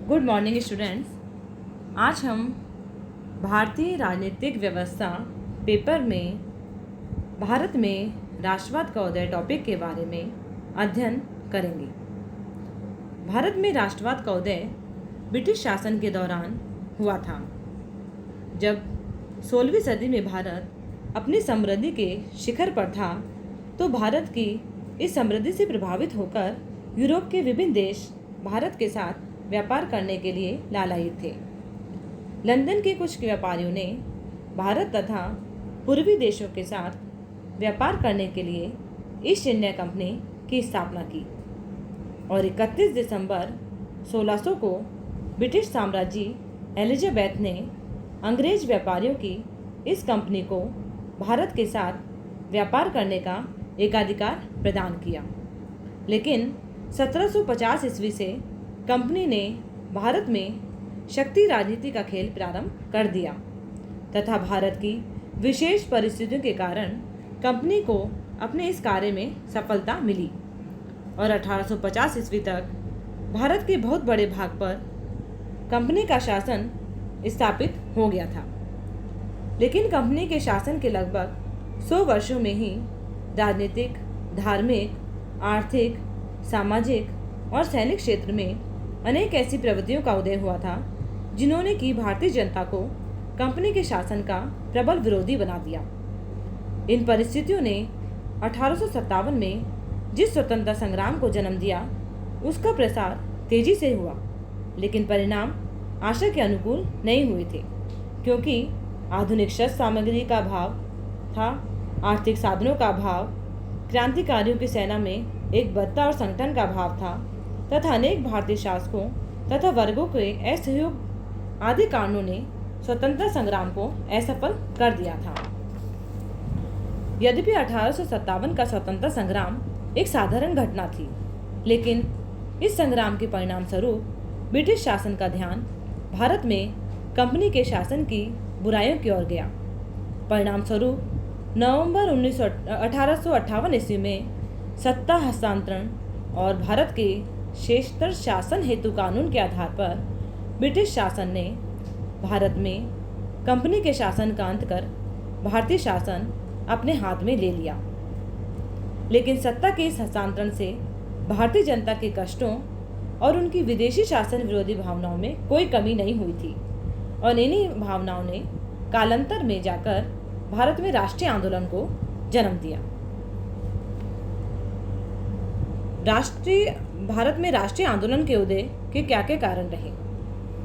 Good morning students. आज हम भारतीय राजनीतिक व्यवस्था पेपर में भारत में राष्ट्रवाद का उदय टॉपिक के बारे में अध्ययन करेंगे। भारत में राष्ट्रवाद का उदय ब्रिटिश शासन के दौरान हुआ था, जब 16वीं सदी में भारत अपनी समृद्धि के शिखर पर था। तो भारत की इस समृद्धि से प्रभावित होकर यूरोप के विभिन्न देश भारत के साथ व्यापार करने के लिए लालायित थे। लंदन के कुछ व्यापारियों ने भारत तथा पूर्वी देशों के साथ व्यापार करने के लिए ईस्ट इंडिया कंपनी की स्थापना की और 31 दिसंबर 1600 को ब्रिटिश साम्राज्य एलिजाबेथ ने अंग्रेज व्यापारियों की इस कंपनी को भारत के साथ व्यापार करने का एकाधिकार प्रदान किया। लेकिन 1750 ईस्वी से कंपनी ने भारत में शक्ति राजनीति का खेल प्रारंभ कर दिया तथा भारत की विशेष परिस्थितियों के कारण कंपनी को अपने इस कार्य में सफलता मिली और 1850 ईस्वी तक भारत के बहुत बड़े भाग पर कंपनी का शासन स्थापित हो गया था। लेकिन कंपनी के शासन के लगभग 100 वर्षों में ही राजनीतिक, धार्मिक, आर्थिक, सामाजिक और सैनिक क्षेत्र में अनेक ऐसी प्रवृत्तियों का उदय हुआ था जिन्होंने कि भारतीय जनता को कंपनी के शासन का प्रबल विरोधी बना दिया। इन परिस्थितियों ने 1857 में जिस स्वतंत्रता संग्राम को जन्म दिया उसका प्रसार तेजी से हुआ, लेकिन परिणाम आशा के अनुकूल नहीं हुए थे, क्योंकि आधुनिक शस्त्र सामग्री का अभाव था, आर्थिक साधनों का अभाव, क्रांतिकारियों की सेना में एक बद्धा और संगठन का अभाव था तथा अनेक भारतीय शासकों तथा वर्गों के असहयोग आदि कारणों ने स्वतंत्रता संग्राम को असफल कर दिया था। यद्यपि 1857 का स्वतंत्रता संग्राम एक साधारण घटना थी, लेकिन इस संग्राम के परिणाम स्वरूप ब्रिटिश शासन का ध्यान भारत में कंपनी के शासन की बुराइयों की ओर गया। परिणाम स्वरूप नवंबर 1858 ईस्वी में सत्ता हस्तांतरण और भारत के क्षेत्र शासन हेतु कानून के आधार पर ब्रिटिश शासन ने भारत में कंपनी के शासन का अंत कर भारतीय शासन अपने हाथ में ले लिया। लेकिन सत्ता के इस हस्तांतरण से भारतीय जनता के कष्टों और उनकी विदेशी शासन विरोधी भावनाओं में कोई कमी नहीं हुई थी और इन्हीं भावनाओं ने कालांतर में जाकर भारत में राष्ट्रीय आंदोलन को जन्म दिया। भारत में राष्ट्रीय आंदोलन के उदय के क्या क्या कारण रहे,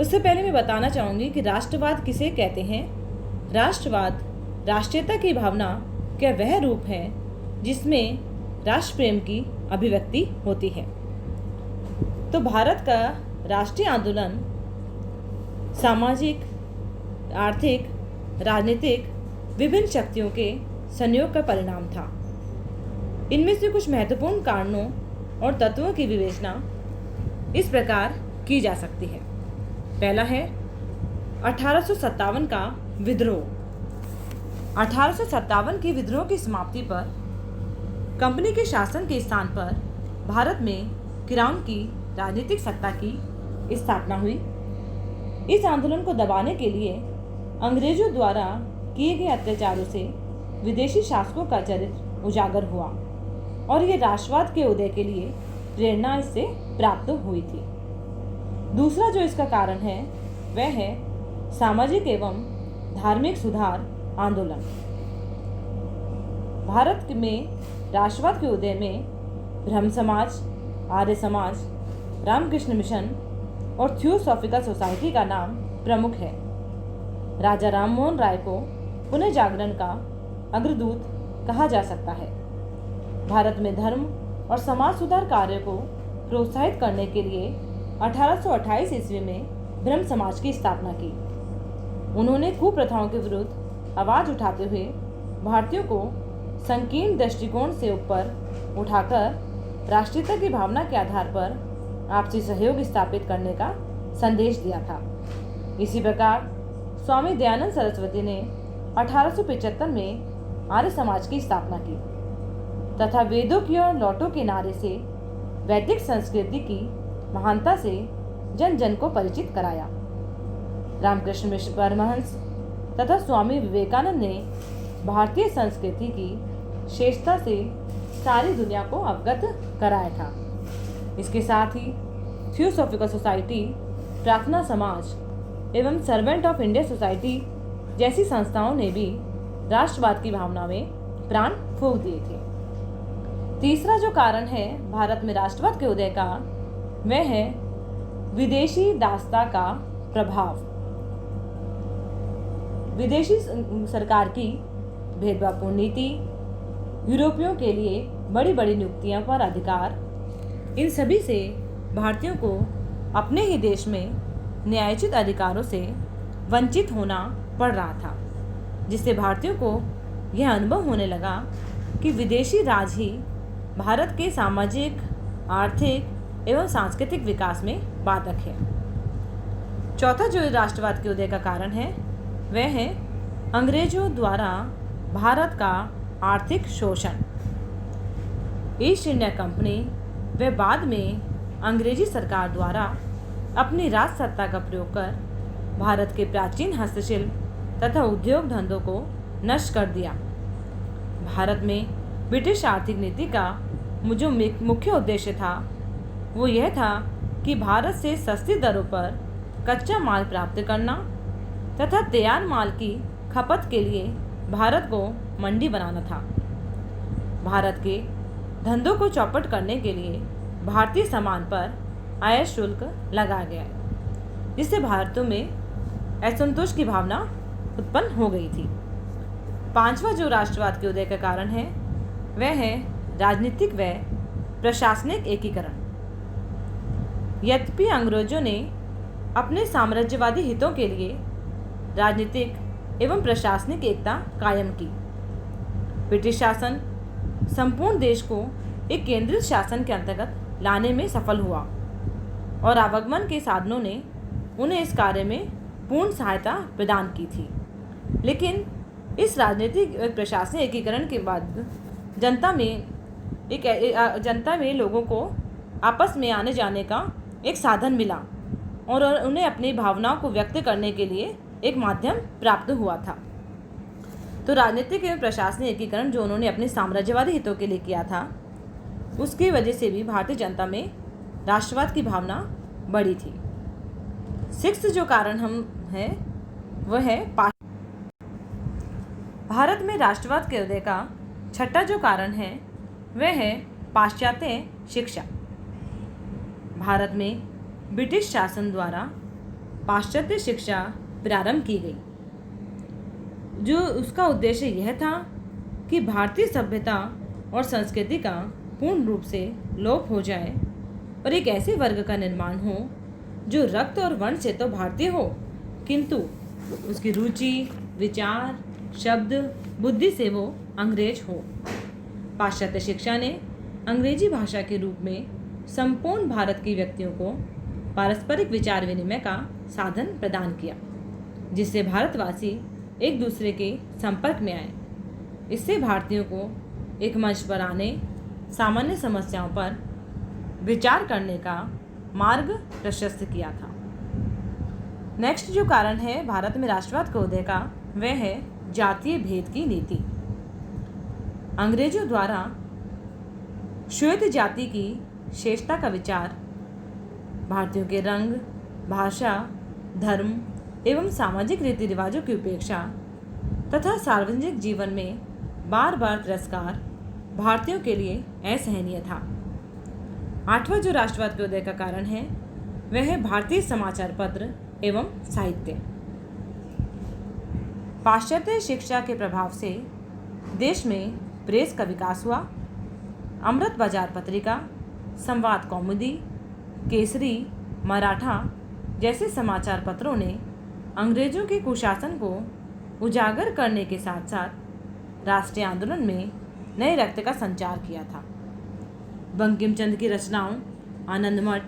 उससे पहले मैं बताना चाहूँगी कि राष्ट्रवाद किसे कहते हैं। राष्ट्रवाद राष्ट्रीयता की भावना का वह रूप है जिसमें राष्ट्र प्रेम की अभिव्यक्ति होती है। तो भारत का राष्ट्रीय आंदोलन सामाजिक, आर्थिक, राजनीतिक विभिन्न शक्तियों के संयोग का परिणाम था। इनमें से कुछ महत्वपूर्ण कारणों और तत्वों की विवेचना इस प्रकार की जा सकती है। पहला है 1857 का विद्रोह। 1857 के विद्रोह की समाप्ति पर कंपनी के शासन के स्थान पर भारत में क्राउन की राजनीतिक सत्ता की स्थापना हुई। इस आंदोलन को दबाने के लिए अंग्रेजों द्वारा किए गए अत्याचारों से विदेशी शासकों का चरित्र उजागर हुआ और ये राष्ट्रवाद के उदय के लिए प्रेरणा इससे प्राप्त हुई थी। दूसरा जो इसका कारण है वह है सामाजिक एवं धार्मिक सुधार आंदोलन। भारत में राष्ट्रवाद के उदय में ब्रह्म समाज, आर्य समाज, रामकृष्ण मिशन और थियोसॉफिकल सोसाइटी का नाम प्रमुख है। राजा राममोहन राय को पुनः जागरण का अग्रदूत कहा जा सकता है। भारत में धर्म और समाज सुधार कार्य को प्रोत्साहित करने के लिए 1828 ईस्वी में ब्रह्म समाज की स्थापना की। उन्होंने कुप्रथाओं के विरुद्ध आवाज उठाते हुए भारतीयों को संकीर्ण दृष्टिकोण से ऊपर उठाकर राष्ट्रीयता की भावना के आधार पर आपसी सहयोग स्थापित करने का संदेश दिया था। इसी प्रकार स्वामी दयानंद सरस्वती ने 1875 में आर्य समाज की स्थापना की तथा वेदों की ओर लौटो के नारे से वैदिक संस्कृति की महानता से जन जन को परिचित कराया। रामकृष्ण मिश्र परमहंस तथा स्वामी विवेकानंद ने भारतीय संस्कृति की श्रेष्ठता से सारी दुनिया को अवगत कराया था। इसके साथ ही थियोसॉफिकल सोसाइटी, प्रार्थना समाज एवं सर्वेंट ऑफ इंडिया सोसाइटी जैसी संस्थाओं ने भी राष्ट्रवाद की भावना में प्राण फूंक दिए थे। तीसरा जो कारण है भारत में राष्ट्रवाद के उदय का, वह है विदेशी दासता का प्रभाव। विदेशी सरकार की भेदभावपूर्ण नीति, यूरोपियों के लिए बड़ी बड़ी नियुक्तियों पर अधिकार, इन सभी से भारतीयों को अपने ही देश में न्यायोचित अधिकारों से वंचित होना पड़ रहा था, जिससे भारतीयों को यह अनुभव होने लगा कि विदेशी राज ही भारत के सामाजिक, आर्थिक एवं सांस्कृतिक विकास में बाधक है। चौथा जो राष्ट्रवाद के उदय का कारण है, वह है अंग्रेजों द्वारा भारत का आर्थिक शोषण। ईस्ट इंडिया कंपनी व बाद में अंग्रेजी सरकार द्वारा अपनी राज सत्ता का प्रयोग कर भारत के प्राचीन हस्तशिल्प तथा उद्योग धंधों को नष्ट कर दिया। भारत में ब्रिटिश आर्थिक नीति का जो मुख्य उद्देश्य था, वो यह था कि भारत से सस्ती दरों पर कच्चा माल प्राप्त करना तथा तैयार माल की खपत के लिए भारत को मंडी बनाना था। भारत के धंधों को चौपट करने के लिए भारतीय सामान पर आयात शुल्क लगाया गया, जिससे भारतीयों में असंतोष की भावना उत्पन्न हो गई थी। पांचवा जो राष्ट्रवाद के उदय का कारण है, वह है राजनीतिक व प्रशासनिक एकीकरण। यद्यपि अंग्रेजों ने अपने साम्राज्यवादी हितों के लिए राजनीतिक एवं प्रशासनिक एकता कायम की, ब्रिटिश शासन संपूर्ण देश को एक केंद्रित शासन के अंतर्गत लाने में सफल हुआ और आवागमन के साधनों ने उन्हें इस कार्य में पूर्ण सहायता प्रदान की थी। लेकिन इस राजनीतिक प्रशासनिक एकीकरण के बाद जनता में लोगों को आपस में आने जाने का एक साधन मिला और उन्हें अपनी भावनाओं को व्यक्त करने के लिए एक माध्यम प्राप्त हुआ था। तो राजनीतिक एवं प्रशासनिक एकीकरण जो उन्होंने अपने साम्राज्यवादी हितों के लिए किया था, उसकी वजह से भी भारतीय जनता में राष्ट्रवाद की भावना बढ़ी थी। सिक्स्थ जो कारण वह है भारत में राष्ट्रवाद के उदय का छठा जो कारण है, वह है पाश्चात्य शिक्षा। भारत में ब्रिटिश शासन द्वारा पाश्चात्य शिक्षा प्रारंभ की गई, जो उसका उद्देश्य यह था कि भारतीय सभ्यता और संस्कृति का पूर्ण रूप से लोप हो जाए और एक ऐसे वर्ग का निर्माण हो जो रक्त और वर्ण से तो भारतीय हो, किंतु उसकी रुचि, विचार, शब्द, बुद्धि से वो अंग्रेज हो। पाश्चात्य शिक्षा ने अंग्रेजी भाषा के रूप में संपूर्ण भारत के व्यक्तियों को पारस्परिक विचार विनिमय का साधन प्रदान किया, जिससे भारतवासी एक दूसरे के संपर्क में आए। इससे भारतीयों को एक मंच पर आने, सामान्य समस्याओं पर विचार करने का मार्ग प्रशस्त किया था। नेक्स्ट जो कारण है भारत में राष्ट्रवाद के उदय का, वह है जातीय भेद की नीति। अंग्रेजों द्वारा श्वेत जाति की श्रेष्ठता का विचार भारतीयों के रंग, भाषा, धर्म एवं सामाजिक रीति रिवाजों की उपेक्षा तथा सार्वजनिक जीवन में बार बार तिरस्कार भारतीयों के लिए असहनीय था। आठवां जो राष्ट्रवाद के उदय का कारण है, वह है भारतीय समाचार पत्र एवं साहित्य। पाश्चात्य शिक्षा के प्रभाव से देश में प्रेस का विकास हुआ। अमृत बाजार पत्रिका, संवाद कौमुदी, केसरी, मराठा जैसे समाचार पत्रों ने अंग्रेजों के कुशासन को उजागर करने के साथ साथ राष्ट्रीय आंदोलन में नए रक्त का संचार किया था। बंकिम चंद्र की रचनाओं आनंद मठ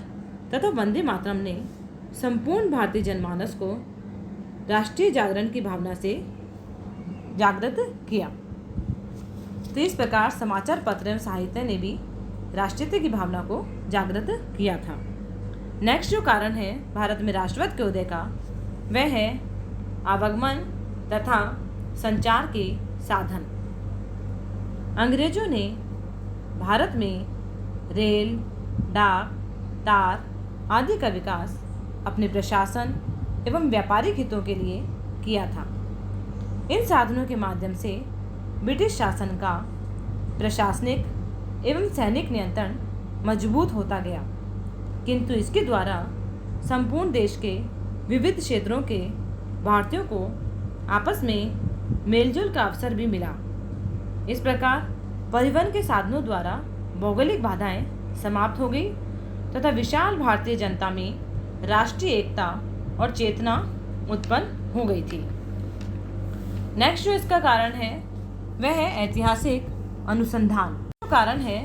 तथा वंदे मातरम ने संपूर्ण भारतीय जनमानस को राष्ट्रीय जागरण की भावना से जागृत किया। तो इस प्रकार समाचार पत्र एवं साहित्य ने भी राष्ट्रीयता की भावना को जागृत किया था। नेक्स्ट जो कारण है भारत में राष्ट्रवाद के उदय का, वह है आवागमन तथा संचार के साधन। अंग्रेजों ने भारत में रेल, डाक, तार आदि का विकास अपने प्रशासन एवं व्यापारिक हितों के लिए किया था। इन साधनों के माध्यम से ब्रिटिश शासन का प्रशासनिक एवं सैनिक नियंत्रण मजबूत होता गया, किंतु इसके द्वारा संपूर्ण देश के विविध क्षेत्रों के भारतीयों को आपस में मेलजोल का अवसर भी मिला। इस प्रकार परिवहन के साधनों द्वारा भौगोलिक बाधाएं समाप्त हो गई तथा विशाल भारतीय जनता में राष्ट्रीय एकता और चेतना उत्पन्न हो गई थी। नेक्स्ट जो इसका कारण है वह है ऐतिहासिक अनुसंधान। कारण है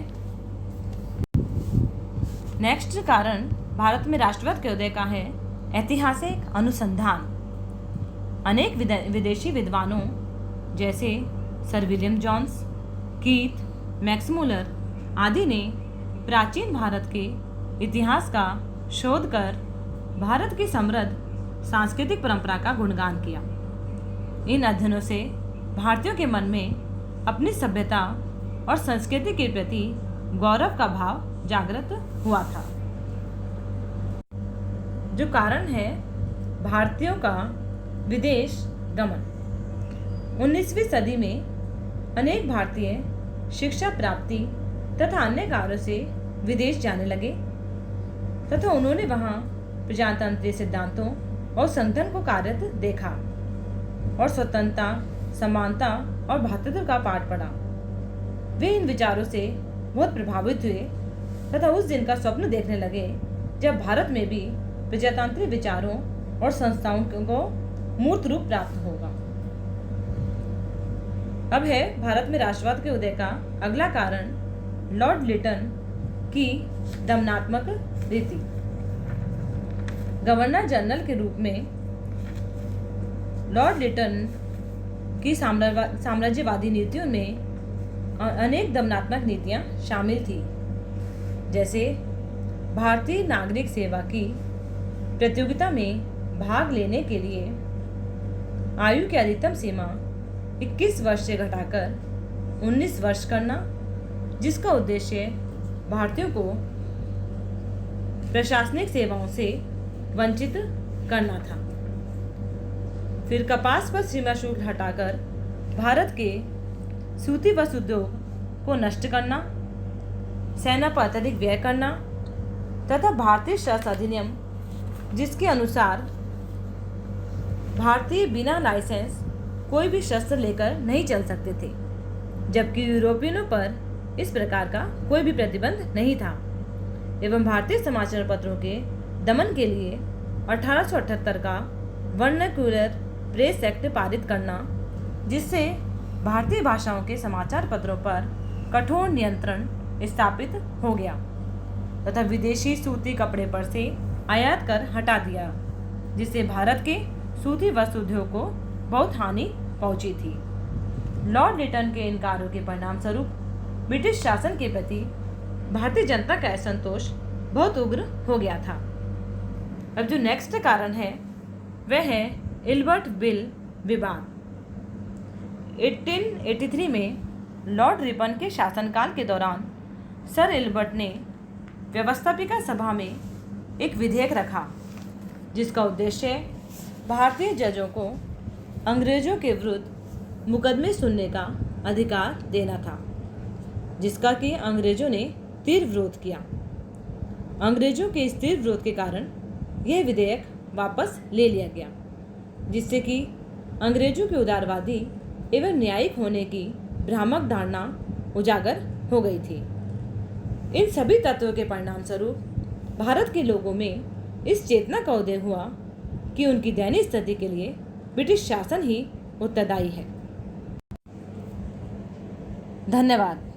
नेक्स्ट कारण भारत में राष्ट्रवाद के उदय का है ऐतिहासिक अनुसंधान। अनेक विदेशी विद्वानों जैसे sir William Jones, Keith, Max Muller आदि ने प्राचीन भारत के इतिहास का शोध कर भारत की समृद्ध सांस्कृतिक परंपरा का गुणगान किया। इन अध्ययनों से भारतीयों के मन में अपनी सभ्यता और संस्कृति के प्रति गौरव का भाव जागृत हुआ था। जो कारण है भारतीयों का विदेश गमन। 19वीं सदी में अनेक भारतीय शिक्षा प्राप्ति तथा अन्य कार्यों से विदेश जाने लगे तथा उन्होंने वहां प्रजातंत्रीय सिद्धांतों और संगठन को कार्यरत देखा और स्वतंत्रता, समानता और भ्रातृत्व का पाठ पढ़ा। वे इन विचारों से बहुत प्रभावित हुए तथा उस दिन का स्वप्न देखने लगे जब भारत में भी प्रजातांत्रिक विचारों और संस्थाओं को मूर्त रूप प्राप्त होगा। अब है भारत में राष्ट्रवाद के उदय का अगला कारण लॉर्ड लिटन की दमनात्मक रीति। गवर्नर जनरल के रूप में लॉर्ड लिटन की साम्राज्यवादी नीतियों में अनेक दमनात्मक नीतियां शामिल थी, जैसे भारतीय नागरिक सेवा की प्रतियोगिता में भाग लेने के लिए आयु की अधिकतम सीमा 21 वर्ष से घटाकर 19 वर्ष करना, जिसका उद्देश्य भारतीयों को प्रशासनिक सेवाओं से वंचित करना था। फिर कपास पर सीमा शुल्क हटाकर भारत के सूती वस्त्र उद्योग को नष्ट करना, सेना पर अत्यधिक व्यय करना तथा भारतीय शस्त्र अधिनियम जिसके अनुसार भारतीय बिना लाइसेंस कोई भी शस्त्र लेकर नहीं चल सकते थे, जबकि यूरोपियनों पर इस प्रकार का कोई भी प्रतिबंध नहीं था, एवं भारतीय समाचार पत्रों के दमन के लिए 1878 का वर्नाक्यूलर प्रेस एक्ट पारित करना, जिससे भारतीय भाषाओं के समाचार पत्रों पर कठोर नियंत्रण स्थापित हो गया तथा विदेशी सूती कपड़े पर से आयात कर हटा दिया, जिससे भारत के सूती वस्त्र उद्योग को बहुत हानि पहुंची थी। लॉर्ड लिटन के इन कार्यों के परिणाम स्वरूप ब्रिटिश शासन के प्रति भारतीय जनता का असंतोष बहुत उग्र हो गया था। अब जो नेक्स्ट कारण है वह है इल्बर्ट बिल विवाद। 1883 में लॉर्ड रिपन के शासनकाल के दौरान सर इल्बर्ट ने व्यवस्थापिका सभा में एक विधेयक रखा, जिसका उद्देश्य भारतीय जजों को अंग्रेजों के विरुद्ध मुकदमे सुनने का अधिकार देना था, जिसका कि अंग्रेजों ने तीव्र विरोध किया। अंग्रेजों के इस तीव्र विरोध के कारण यह विधेयक वापस ले लिया गया, जिससे कि अंग्रेजों के उदारवादी एवं न्यायिक होने की भ्रामक धारणा उजागर हो गई थी। इन सभी तत्वों के परिणाम स्वरूप भारत के लोगों में इस चेतना का उदय हुआ कि उनकी दयनीय स्थिति के लिए ब्रिटिश शासन ही उत्तरदायी है। धन्यवाद।